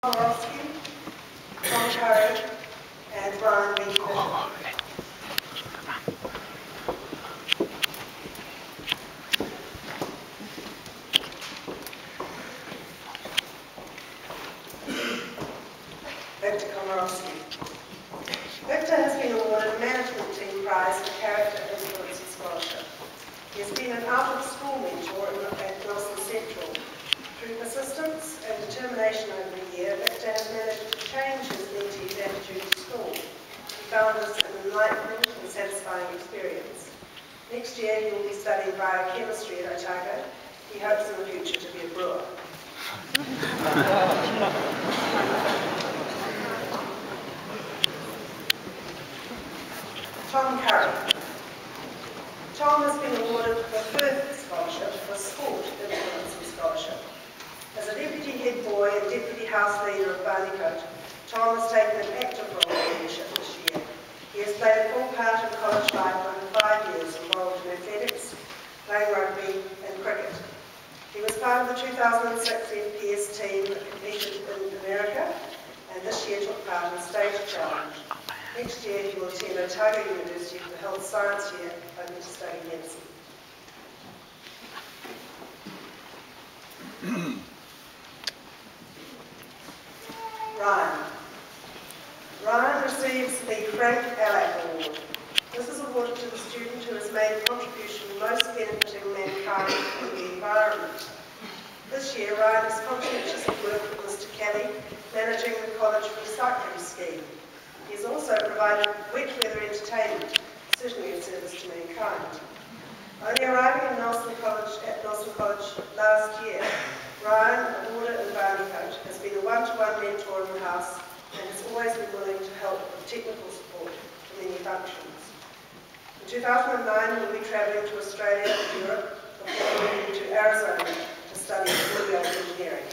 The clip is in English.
Borowski, Tom Curry, and Ryan Bishop. Victor Komorowski. Victor has been awarded a Management Team Prize for Character Influence and Scholarship. He has been an out-of-school mentor at Nelson Central. Through persistence and determination over the year, Victor has managed to change his mentee's attitude to school. He found this an enlightening and satisfying experience. Next year, he will be studying biochemistry at Otago. He hopes in the future to be a brewer. Tom Curry. Tom has been awarded the Firth Scholarship for Sport Influence and Scholarship. As a Deputy Head Boy and Deputy House Leader of Barneycote, Tom has taken an active role in leadership this year. He has played a full part in college life over 5 years involved in athletics, playing rugby and cricket. He was part of the 2006 FPS team that competed in America, and this year took part in the State Challenge. Next year he will attend Otago University for the Health Science year, hoping to study medicine. Ryan receives the Frank Alec Award. This is awarded to the student who has made a contribution most benefiting mankind and the environment. This year, Ryan has conscientiously worked with Mr. Kelly, managing the college recycling scheme. He has also provided wet weather entertainment, certainly a service to mankind. Only arriving at Nelson College last year, Ryan, a boarder in Barneycote, has been a one-to-one mentor in the house and has always been willing to help with technical support for many functions. In 2009, he will be travelling to Australia and Europe before moving to Arizona to study audio engineering.